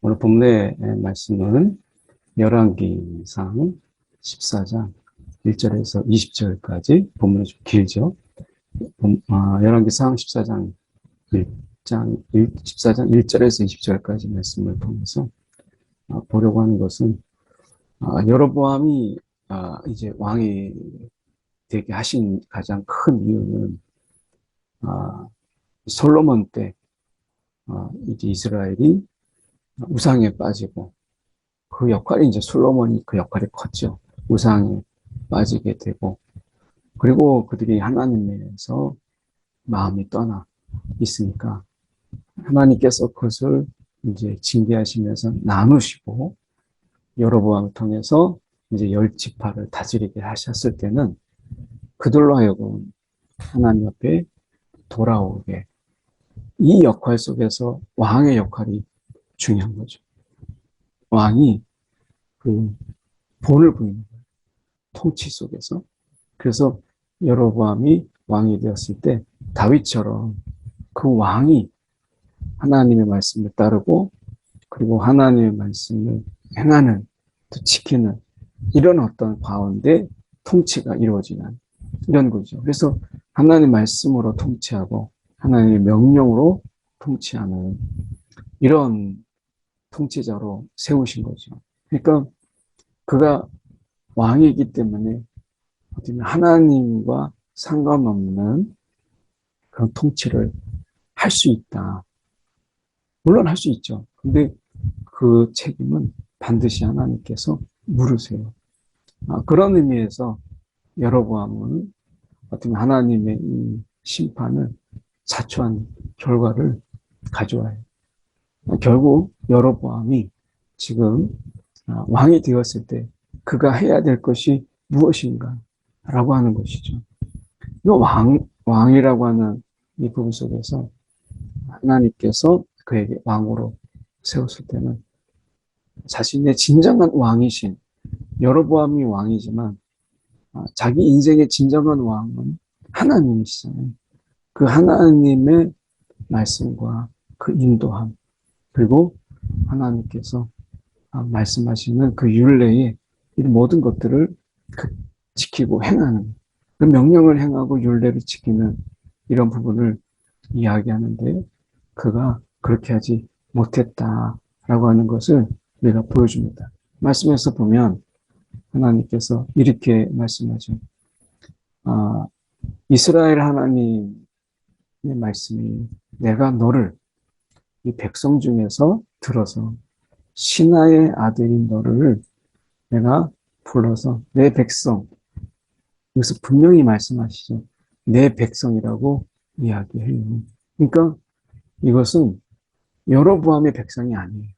오늘 본문의 말씀은 열왕기상 14장 1절에서 20절까지. 본문이 좀 길죠. 열왕기상 14장 14장 1절에서 20절까지 말씀을 통해서 보려고 하는 것은, 여로보암이 이제 왕이 되게 하신 가장 큰 이유는 솔로몬 때 이제 이스라엘이 우상에 빠지고, 그 역할이 이제 솔로몬이 그 역할이 컸죠. 우상에 빠지게 되고, 그리고 그들이 하나님에서 마음이 떠나 있으니까 하나님께서 그것을 이제 징계하시면서 나누시고, 여로보암을 통해서 이제 열 지파를 다스리게 하셨을 때는 그들로 하여금 하나님 앞에 돌아오게, 이 역할 속에서 왕의 역할이 중요한 거죠. 왕이 그 본을 보이는 거예요. 통치 속에서. 그래서 여로보암이 왕이 되었을 때 다윗처럼 그 왕이 하나님의 말씀을 따르고, 그리고 하나님의 말씀을 행하는, 또 지키는, 이런 어떤 가운데 통치가 이루어지는 이런 거죠. 그래서 하나님의 말씀으로 통치하고 하나님의 명령으로 통치하는 이런 통치자로 세우신 거죠. 그러니까 그가 왕이기 때문에 하나님과 상관없는 그런 통치를 할 수 있다. 물론 할 수 있죠. 근데 그 책임은 반드시 하나님께서 물으세요. 그런 의미에서 여로보암은 어떤 하나님의 이 심판을 자초한 결과를 가져와요. 결국 여로보암이 지금 왕이 되었을 때 그가 해야 될 것이 무엇인가 라고 하는 것이죠. 이 왕이라고 하는 이 부분 속에서 하나님께서 그에게 왕으로 세웠을 때는 자신의 진정한 왕이신, 여로보암이 왕이지만 자기 인생의 진정한 왕은 하나님이시잖아요. 그 하나님의 말씀과 그 인도함, 그리고 하나님께서 말씀하시는 그 율례의 이 모든 것들을 지키고 행하는, 그 명령을 행하고 율례를 지키는 이런 부분을 이야기하는데, 그가 그렇게 하지 못했다라고 하는 것을 우리가 보여줍니다. 말씀에서 보면 하나님께서 이렇게 말씀하죠. 이스라엘 하나님의 말씀이, 내가 너를 이 백성 중에서 들어서 신하의 아들인 너를 내가 불러서 내 백성, 여기서 분명히 말씀하시죠. 내 백성이라고 이야기해요. 그러니까 이것은 여로보암의 백성이 아니에요.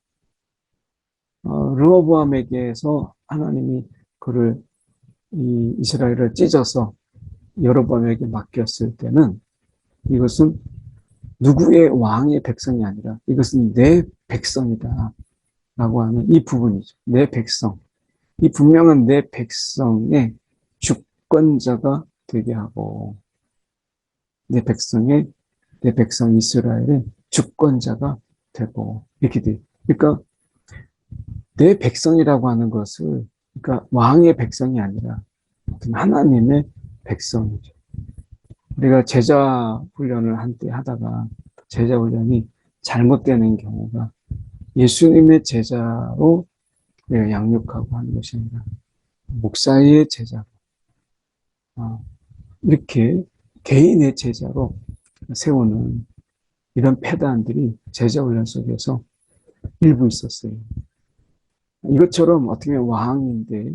르호보암에게서 하나님이 그를, 이 이스라엘을 찢어서 여로보암에게 맡겼을 때는 이것은 누구의 왕의 백성이 아니라 이것은 내 백성이다 라고 하는 이 부분이죠. 내 백성. 이 분명한 내 백성의 주권자가 되게 하고, 내 백성 이스라엘의 주권자가 되고, 이렇게 돼요. 그러니까 내 백성이라고 하는 것을, 그러니까 왕의 백성이 아니라 하나님의 백성이죠. 우리가 제자 훈련을 한때 하다가 제자 훈련이 잘못되는 경우가 예수님의 제자로 내가 양육하고 하는 것이 아니라 목사의 제자로, 이렇게 개인의 제자로 세우는 이런 패단들이 제자 훈련 속에서 일부 있었어요. 이것처럼 어떻게 보면 왕인데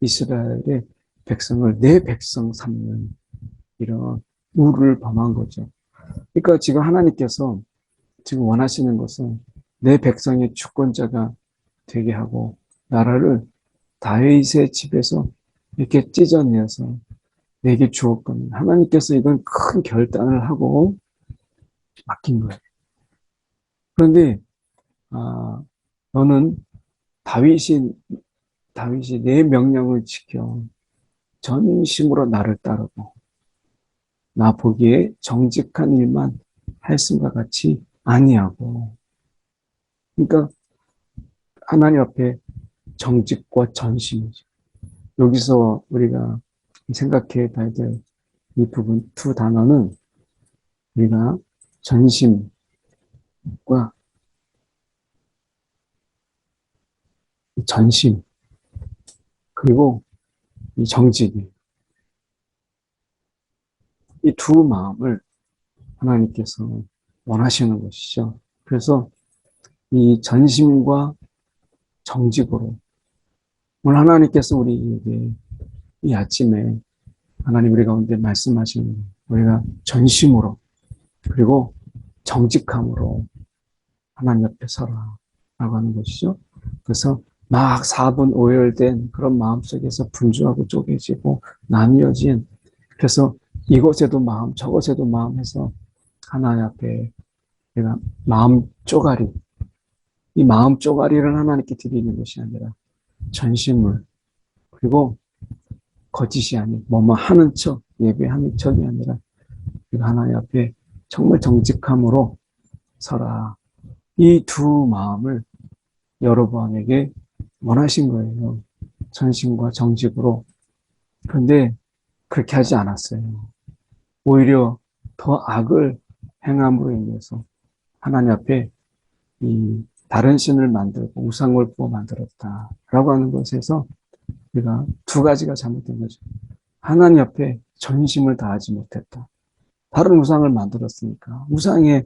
이스라엘의 백성을 내 백성 삼는 이런 우를 범한 거죠. 그러니까 지금 하나님께서 지금 원하시는 것은 내 백성의 주권자가 되게 하고, 나라를 다윗의 집에서 이렇게 찢어내서 내게 주었거든요. 하나님께서 이건 큰 결단을 하고 맡긴 거예요. 그런데 너는 다윗이 내 명령을 지켜 전심으로 나를 따르고 나 보기에 정직한 일만 할씀과 같이 아니하고, 그러니까 하나님 앞에 정직과 전심이죠. 여기서 우리가 생각해 봐야 될 이 부분 두 단어는 우리가 전심과 전심 그리고 이 정직 이 두 마음을 하나님께서 원하시는 것이죠. 그래서 이 전심과 정직으로 오늘 하나님께서 우리에게 이 아침에 하나님 우리 가운데 말씀하시는 우리가 전심으로 그리고 정직함으로 하나님 옆에 서라 라고 하는 것이죠. 그래서 막 사분오열된 그런 마음속에서 분주하고 쪼개지고 나뉘어진 그래서 이곳에도 마음 저곳에도 마음 해서 하나님 앞에 내가 마음 쪼가리 이 마음 쪼가리를 하나님께 드리는 것이 아니라 전심을 그리고 거짓이 아닌 뭐뭐 하는 척 예배하는 척이 아니라 하나님 앞에 정말 정직함으로 서라. 이 두 마음을 여러분에게 원하신 거예요. 전심과 정직으로. 그런데 그렇게 하지 않았어요. 오히려 더 악을 행함으로 인해서 하나님 앞에 이 다른 신을 만들고 우상을 부어 만들었다라고 하는 것에서 우리가 두 가지가 잘못된 거죠. 하나님 앞에 전심을 다하지 못했다. 다른 우상을 만들었으니까 우상의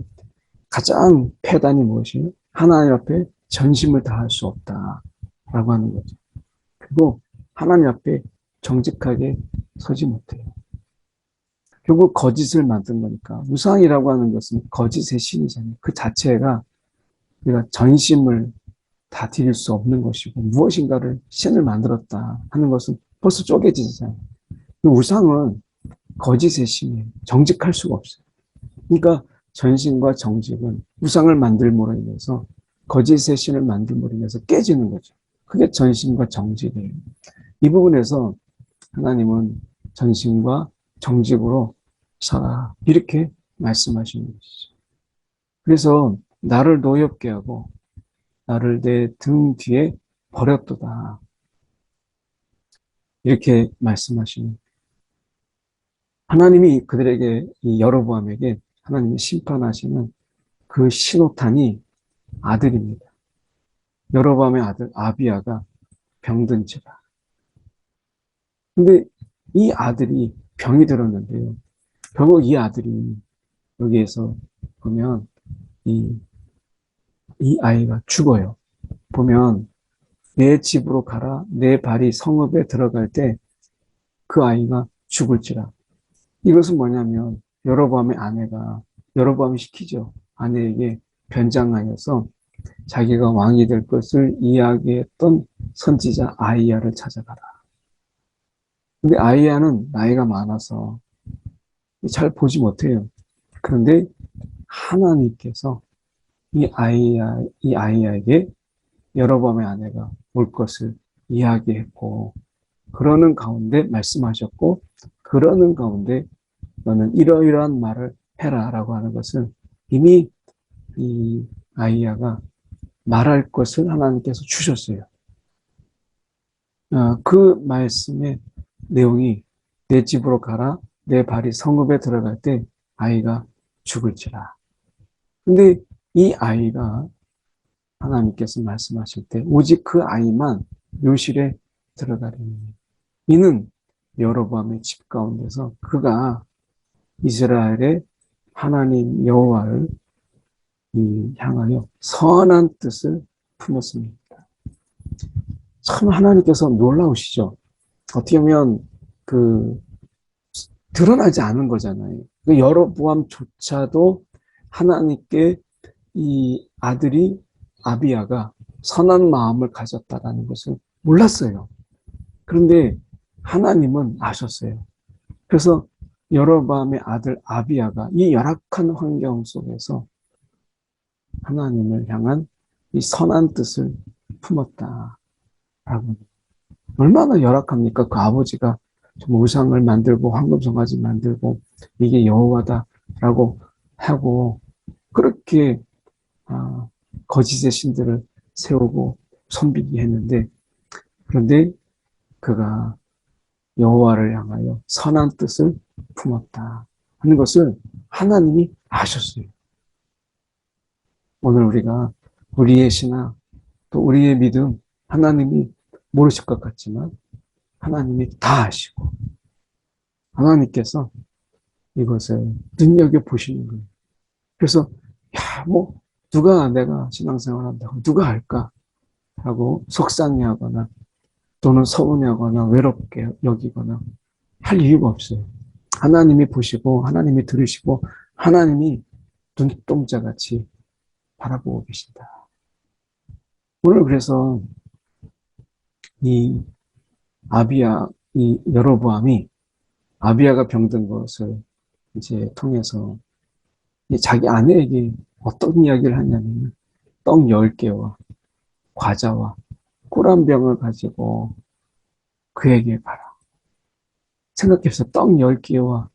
가장 폐단이 무엇이에요? 하나님 앞에 전심을 다할 수 없다라고 하는 거죠. 그리고 하나님 앞에 정직하게 서지 못해요. 결국 거짓을 만든 거니까 우상이라고 하는 것은 거짓의 신이잖아요. 그 자체가 우리가 전심을 다 드릴 수 없는 것이고 무엇인가를 신을 만들었다 하는 것은 벌써 쪼개지잖아요. 우상은 거짓의 신이에요. 정직할 수가 없어요. 그러니까 전심과 정직은 우상을 만들므로 인해서 거짓의 신을 만들므로 인해서 깨지는 거죠. 그게 전심과 정직이에요. 이 부분에서 하나님은 전심과 정직으로 살아 이렇게 말씀하시는 것이죠. 그래서 나를 노엽게 하고 나를 내 등 뒤에 버렸도다. 이렇게 말씀하시는 하나님이 그들에게 이 여로보암에게 하나님이 심판하시는 그 신호탄이 아들입니다. 여로보암의 아들 아비야가 병든지라. 근데 이 아들이 병이 들었는데요. 결국 이 아들이 여기에서 보면 이 아이가 죽어요. 보면 내 집으로 가라 내 발이 성읍에 들어갈 때 그 아이가 죽을지라. 이것은 뭐냐면 여로보암의 아내가 여로보암이 시키죠. 아내에게 변장하여서 자기가 왕이 될 것을 이야기했던 선지자 아이야를 찾아가라. 근데 아이야는 나이가 많아서 잘 보지 못해요. 그런데 하나님께서 이 아이야에게 여로보암의 아내가 올 것을 이야기했고 그러는 가운데 말씀하셨고 그러는 가운데 너는 이러이러한 말을 해라 라고 하는 것은 이미 이 아이야가 말할 것을 하나님께서 주셨어요. 그 말씀의 내용이 내 집으로 가라 내 발이 성읍에 들어갈 때 아이가 죽을지라. 근데 이 아이가 하나님께서 말씀하실 때 오직 그 아이만 묘실에 들어가리니 이는 여로보암의 집 가운데서 그가 이스라엘의 하나님 여호와를 향하여 선한 뜻을 품었습니다. 참 하나님께서 놀라우시죠. 어떻게 보면 드러나지 않은 거잖아요. 여로보암조차도 하나님께 이 아들이 아비야가 선한 마음을 가졌다라는 것을 몰랐어요. 그런데 하나님은 아셨어요. 그래서 여로보암의 아들 아비야가 이 열악한 환경 속에서 하나님을 향한 이 선한 뜻을 품었다라고. 얼마나 열악합니까? 그 아버지가 우상을 만들고 황금송아지 만들고 이게 여호와다라고 하고 그렇게 거짓의 신들을 세우고 손비게 했는데, 그런데 그가 여호와를 향하여 선한 뜻을 품었다 하는 것을 하나님이 아셨어요. 오늘 우리가 우리의 신앙, 또 우리의 믿음, 하나님이 모르실 것 같지만 하나님이 다 아시고 하나님께서 이것을 눈여겨 보시는 거예요. 그래서 누가 내가 신앙생활 한다고 누가 할까 하고 속상해하거나 또는 서운해하거나 외롭게 여기거나 할 이유가 없어요. 하나님이 보시고 하나님이 들으시고 하나님이 눈동자같이 바라보고 계신다. 오늘 그래서 이 이 여로보암이 아비야가 병든 것을 이제 통해서 자기 아내에게 어떤 이야기를 하냐면 떡 10개와 과자와 꿀 한 병을 가지고 그에게 가라. 생각해서 떡 10개와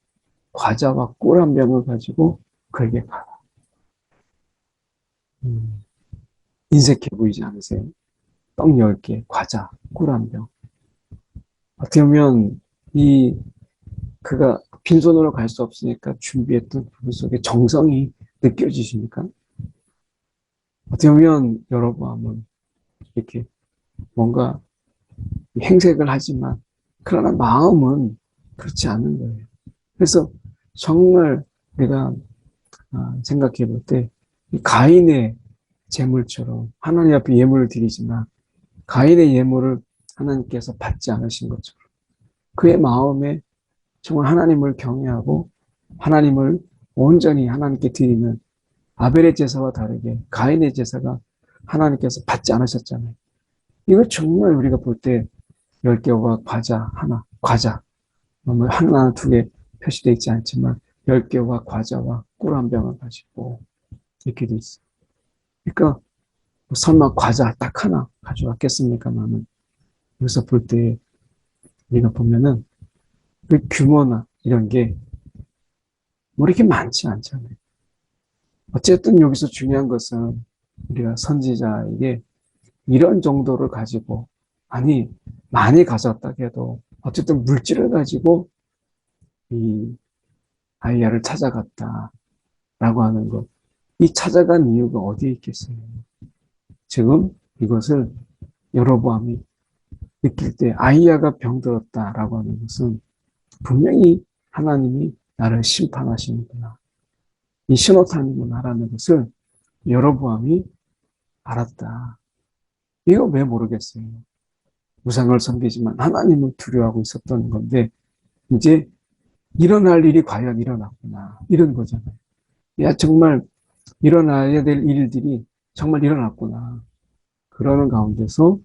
과자와 꿀 한 병을 가지고 그에게 가라. 인색해 보이지 않으세요? 떡 10개, 과자, 꿀 한 병. 어떻게 보면 그가 빈손으로 갈 수 없으니까 준비했던 부분 속에 정성이 느껴지십니까? 어떻게 보면 여러분 이렇게 뭔가 행색을 하지만 그러나 마음은 그렇지 않은 거예요. 그래서 정말 내가 생각해 볼 때 가인의 제물처럼 하나님 앞에 예물을 드리지만 가인의 예물을 하나님께서 받지 않으신 것처럼 그의 마음에 정말 하나님을 경외하고 하나님을 온전히 하나님께 드리는 아벨의 제사와 다르게 가인의 제사가 하나님께서 받지 않으셨잖아요. 이걸 정말 우리가 볼 때 10개와 과자 하나, 과자 하나, 두 개 표시되어 있지 않지만 10개와 과자와 꿀 한 병을 가지고 이렇게 돼 있어요. 그러니까 설마 과자 딱 하나 가져왔겠습니까만은 여기서 볼 때 우리가 보면은 그 규모나 이런 게 뭐 이렇게 많지 않잖아요. 어쨌든 여기서 중요한 것은 우리가 선지자에게 이런 정도를 가지고 아니 많이 가져왔다 해도 어쨌든 물질을 가지고 이 아이야를 찾아갔다라고 하는 것. 이 찾아간 이유가 어디에 있겠어요? 지금 이것을 여로보암이 느낄 때 아이야가 병들었다라고 하는 것은 분명히 하나님이 나를 심판하시는구나. 이 신호탄이구나라는 것을 여로보암이 알았다. 이거 왜 모르겠어요. 우상을 섬기지만 하나님을 두려워하고 있었던 건데 이제 일어날 일이 과연 일어났구나. 이런 거잖아요. 야 정말 일어나야 될 일들이 정말 일어났구나. 그러는 가운데서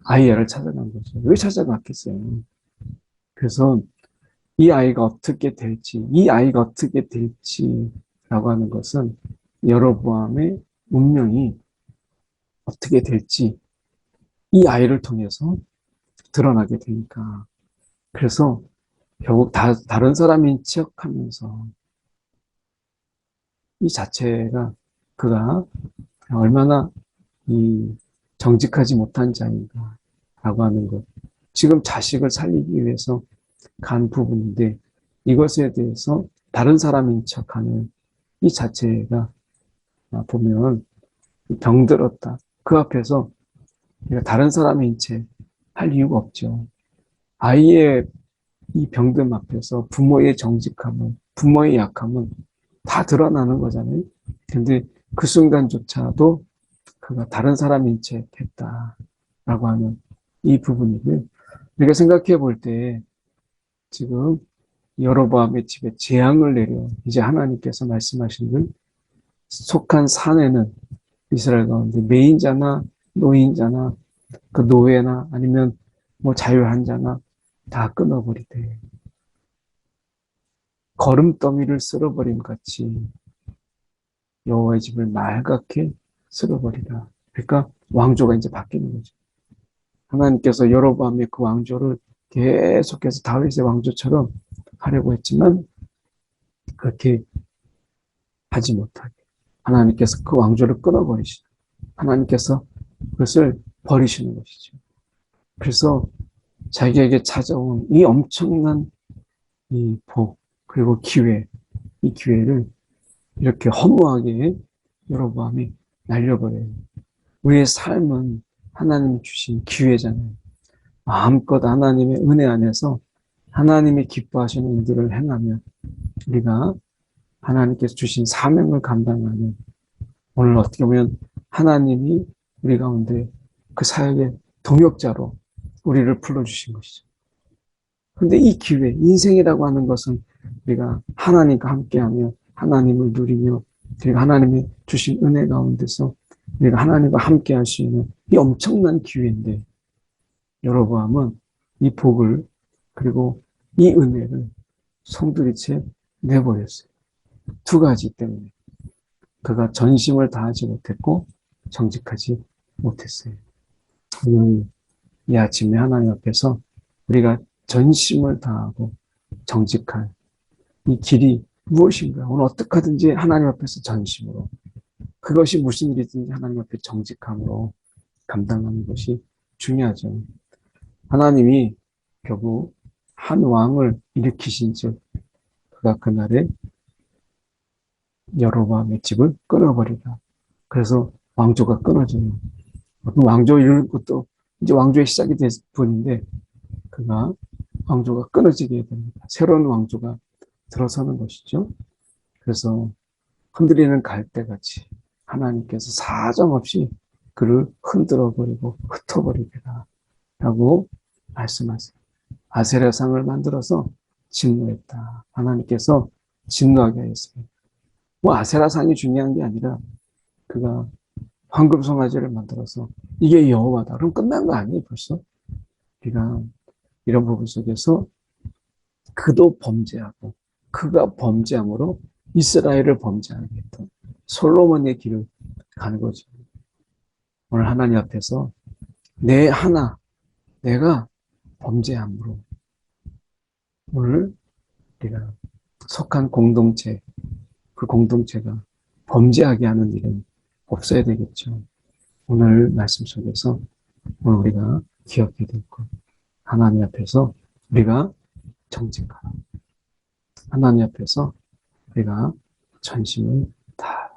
아이야를 찾아간 거죠. 왜 찾아갔겠어요? 그래서 이 아이가 어떻게 될지라고 하는 것은 여로보암의 운명이 어떻게 될지 이 아이를 통해서 드러나게 되니까. 그래서 결국 다른 사람인 척하면서 이 자체가 그가 얼마나 정직하지 못한 자인가라고 하는 것. 지금 자식을 살리기 위해서 간 부분인데 이것에 대해서 다른 사람인 척하는 이 자체가 보면 병들었다. 그 앞에서 다른 사람인 채 할 이유가 없죠. 아이의 이 병듦 앞에서 부모의 정직함은, 부모의 약함은 다 드러나는 거잖아요. 근데 그 순간조차도 그가 다른 사람인 채 했다라고 하는 이 부분이고요. 우리가 생각해 볼 때 지금 여로보암의 집에 재앙을 내려 이제 하나님께서 말씀하신 속한 사내는 이스라엘 가운데 매인자나 노인자나 그 노예나 아니면 뭐 자유한 자나 다 끊어버리되 거름더미를 쓸어버림 같이 여호와의 집을 낡게 쓸어버리라. 그러니까 왕조가 이제 바뀌는 거죠. 하나님께서 여로보암의 그 왕조를 계속해서 다윗의 왕조처럼 하려고 했지만 그렇게 하지 못하게 하나님께서 그 왕조를 끊어버리시다. 하나님께서 그것을 버리시는 것이죠. 그래서 자기에게 찾아온 이 엄청난 이 복, 그리고 기회, 이 기회를 이렇게 허무하게 여로보암이 날려버려요. 우리의 삶은 하나님이 주신 기회잖아요. 마음껏 하나님의 은혜 안에서 하나님이 기뻐하시는 일들을 행하면 우리가 하나님께서 주신 사명을 감당하는, 오늘 어떻게 보면 하나님이 우리 가운데 그 사역의 동역자로 우리를 불러주신 것이죠. 그런데 이 기회, 인생이라고 하는 것은 우리가 하나님과 함께하며 하나님을 누리며 그리고 하나님이 주신 은혜 가운데서 우리가 하나님과 함께할 수 있는 이 엄청난 기회인데, 여로보암은 이 복을 그리고 이 은혜를 송두리째 내버렸어요. 두 가지 때문에. 그가 전심을 다하지 못했고 정직하지 못했어요. 오늘 이 아침에 하나님 앞에서 우리가 전심을 다하고 정직한 이 길이 무엇인가? 오늘 어떻게 하든지 하나님 앞에서 전심으로, 그것이 무슨 일이든지 하나님 앞에 정직함으로 감당하는 것이 중요하죠. 하나님이 결국 한 왕을 일으키신 즉 그가 그날에 여로보암의 집을 끊어버리다. 그래서 왕조가 끊어져요. 왕조 이런 것도 이제 왕조의 시작이 된 분인데 그가 왕조가 끊어지게 됩니다. 새로운 왕조가 들어서는 것이죠. 그래서 흔들리는 갈대같이 하나님께서 사정없이 그를 흔들어버리고 흩어버리리라 라고 말씀하세요. 아세라상을 만들어서 진노했다. 하나님께서 진노하게 하였습니다. 뭐 아세라상이 중요한 게 아니라 그가 황금송아지를 만들어서 이게 여호와다. 그럼 끝난 거 아니에요 벌써? 우리가 이런 부분 속에서 그도 범죄하고 그가 범죄함으로 이스라엘을 범죄하게 했던 솔로몬의 길을 가는 거죠. 오늘 하나님 앞에서 내가 범죄함으로 오늘 우리가 속한 공동체, 그 공동체가 범죄하게 하는 일은 없어야 되겠죠. 오늘 말씀 속에서 오늘 우리가 기억해야 될 것, 하나님 앞에서 우리가 정직하라. 하나님 앞에서 우리가 전심을 다하라.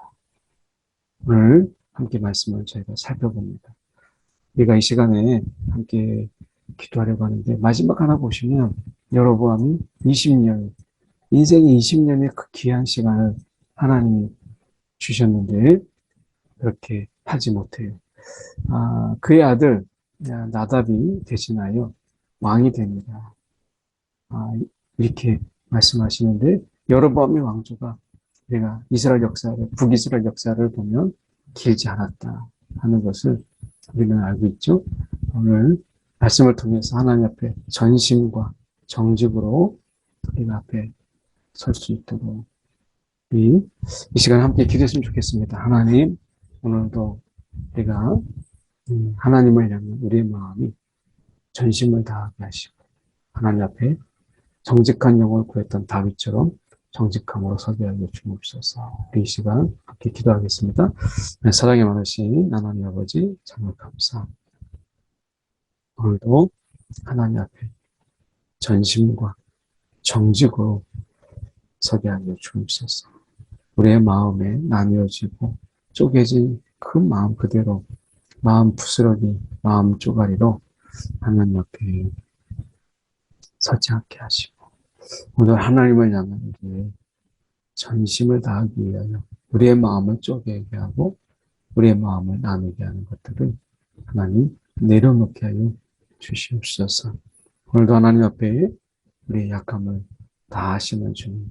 오늘 함께 말씀을 저희가 살펴봅니다. 우리가 이 시간에 함께 기도하려고 하는데 마지막 하나 보시면 여로보암이 20년, 인생의 20년의 그 귀한 시간을 하나님이 주셨는데 그렇게 하지 못해요. 그의 아들 나답이 대신하여 왕이 됩니다. 이렇게 말씀하시는데 여로보암의 왕조가 우리가 이스라엘 역사를, 북이스라엘 역사를 보면 길지 않았다 하는 것을 우리는 알고 있죠. 오늘 말씀을 통해서 하나님 앞에 전심과 정직으로 우리가 앞에 설 수 있도록 이 시간 함께 기도했으면 좋겠습니다. 하나님, 오늘도 우리가 하나님을 향한 우리의 마음이 전심을 다하게 하시고 하나님 앞에 정직한 영혼을 구했던 다윗처럼 정직함으로 서게 하여 주옵소서. 이 시간 함께 기도하겠습니다. 네, 사랑이 많으신 하나님 아버지 정말 감사합니다. 오늘도 하나님 앞에 전심과 정직으로 서게 하여 주옵소서. 우리의 마음에 나뉘어지고 쪼개진 그 마음 그대로 마음 부스러기, 마음 쪼가리로 하나님 앞에 서지 않게 하시고 오늘 하나님을 향한 우리의 전심을 다하기 위하여 우리의 마음을 쪼개게 하고 우리의 마음을 나누게 하는 것들을 하나님 내려놓게 하여 주시옵소서. 오늘도 하나님 앞에 우리의 약함을 다 아시는 주님,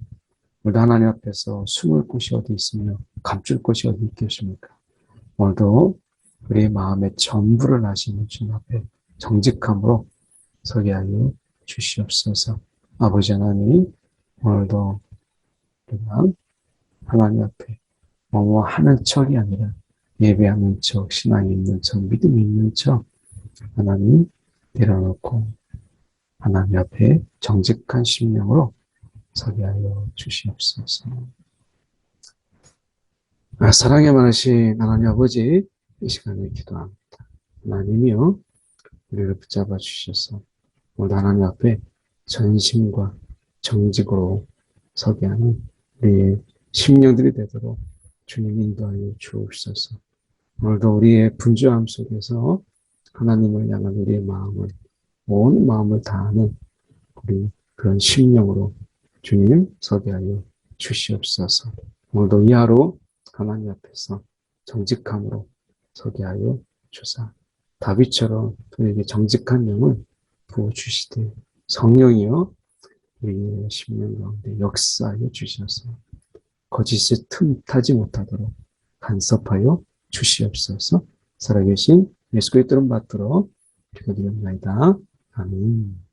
오늘도 하나님 앞에서 숨을 곳이 어디 있으며 감출 곳이 어디 있겠습니까? 오늘도 우리의 마음의 전부를 아시는 주님 앞에 정직함으로 서게 하여 주시옵소서. 아버지 하나님, 오늘도 우리가 하나님 앞에 뭐뭐 하는 척이 아니라 예배하는 척, 신앙이 있는 척, 믿음이 있는 척 하나님 내려놓고 하나님 앞에 정직한 심령으로 서게 하여 주시옵소서. 사랑에 많으신 하나님 아버지, 이 시간에 기도합니다. 하나님이여 우리를 붙잡아 주셔서 오늘 하나님 앞에 전심과 정직으로 서게 하는 우리의 심령들이 되도록 주님 인도하여 주옵소서. 오늘도 우리의 분주함 속에서 하나님을 향한 우리의 마음을 온 마음을 다하는 우리 그런 심령으로 주님 서게 하여 주시옵소서. 오늘도 이 하루 하나님 앞에서 정직함으로 서게 하여 주사. 다윗처럼 우리에게 정직한 영을 부어주시되 성령이여 우리의 심령 가운데 역사하여 주셔서 거짓에 틈타지 못하도록 간섭하여 주시옵소서. 살아계신 예수 그리스도를 받들어 기도드립니다. 아멘.